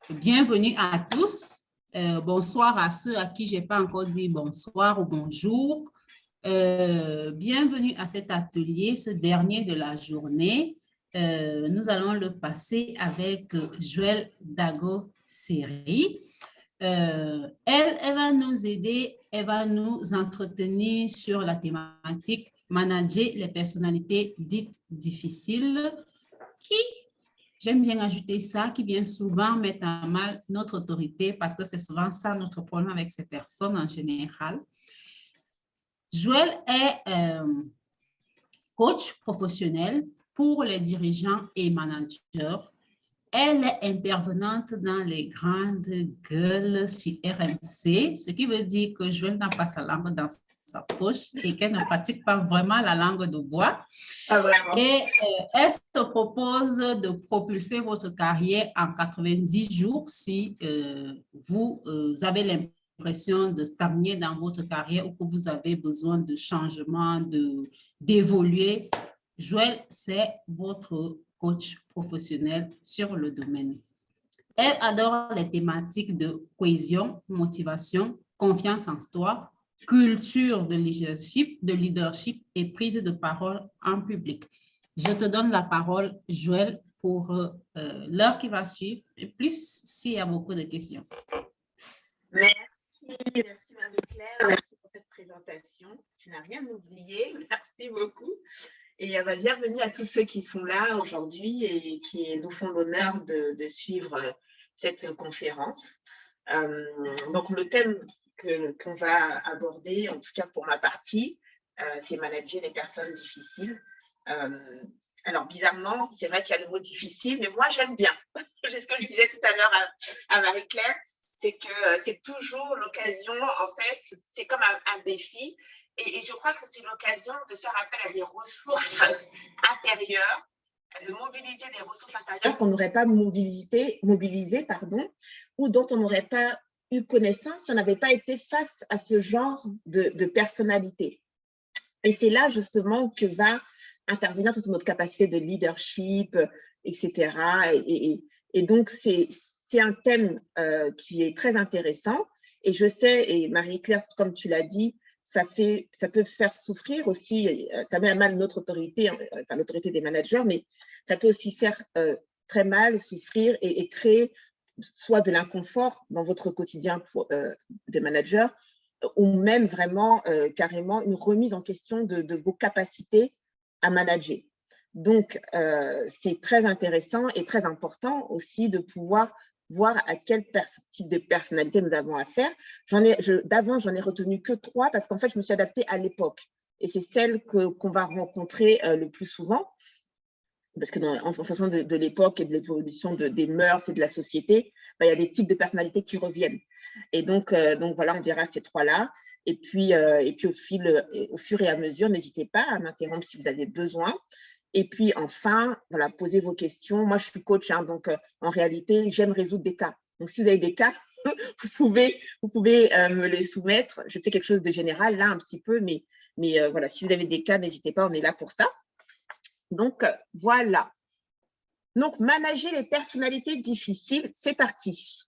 Bienvenue à tous. Bonsoir à ceux à qui je n'ai pas encore dit bonsoir ou bonjour. Bienvenue à cet atelier, ce dernier de la journée. Nous allons le passer avec Joëlle Dago-Seri. Elle va nous aider, elle va nous entretenir sur la thématique « Manager les personnalités dites difficiles » qui, j'aime bien ajouter ça, qui bien souvent mettent à mal notre autorité parce que c'est souvent ça notre problème avec ces personnes en général. Joëlle est coach professionnel pour les dirigeants et managers. Elle est intervenante dans les grandes gueules sur RMC, ce qui veut dire que Joëlle n'a pas sa langue dans sa poche et qu'elle ne pratique pas vraiment la langue de bois. Ah, vraiment. Et elle se propose de propulser votre carrière en 90 jours si vous avez l'impression de stagner dans votre carrière ou que vous avez besoin de changement, d'évoluer. Joëlle, c'est votre coach professionnel sur le domaine. Elle adore les thématiques de cohésion, motivation, confiance en soi, culture de leadership et prise de parole en public. Je te donne la parole, Joëlle, pour l'heure qui va suivre, et plus s'il y a beaucoup de questions. Merci Marie-Claire, merci pour cette présentation. Tu n'as rien oublié, merci beaucoup. Et bienvenue à tous ceux qui sont là aujourd'hui et qui nous font l'honneur de suivre cette conférence. Donc, le thème qu'on va aborder, en tout cas pour ma partie, c'est manager les personnes difficiles. Alors, bizarrement, c'est vrai qu'il y a le mot difficile, mais moi, j'aime bien. C'est ce que je disais tout à l'heure à Marie-Claire, c'est que c'est toujours l'occasion, en fait, c'est comme un défi. Et je crois que c'est l'occasion de faire appel à des ressources intérieures, de mobiliser des ressources intérieures qu'on n'aurait pas mobilisées, ou dont on n'aurait pas eu connaissance si on n'avait pas été face à ce genre de personnalité. Et c'est là justement que va intervenir toute notre capacité de leadership, etc. Et donc, c'est un thème qui est très intéressant. Et je sais, et Marie-Claire, comme tu l'as dit, ça peut faire souffrir aussi, ça met à mal notre autorité, enfin l'autorité des managers, mais ça peut aussi faire très mal, souffrir et créer soit de l'inconfort dans votre quotidien des managers, ou même vraiment carrément une remise en question de vos capacités à manager. Donc, c'est très intéressant et très important aussi de pouvoir voir à quel type de personnalité nous avons affaire. D'avant, j'en ai retenu que 3 parce qu'en fait, je me suis adaptée à l'époque. Et c'est celle qu'on va rencontrer le plus souvent. Parce que en fonction de l'époque et de l'évolution des mœurs et de la société, il y a des types de personnalités qui reviennent. Et donc voilà, on verra ces 3-là. Et puis au fur et à mesure, n'hésitez pas à m'interrompre si vous avez besoin. Et puis enfin, voilà, posez vos questions. Moi, je suis coach, hein, donc en réalité, j'aime résoudre des cas. Donc, si vous avez des cas, vous pouvez me les soumettre. Je fais quelque chose de général là un petit peu, mais voilà, si vous avez des cas, n'hésitez pas, on est là pour ça. Donc, voilà. Donc, manager les personnalités difficiles, c'est parti.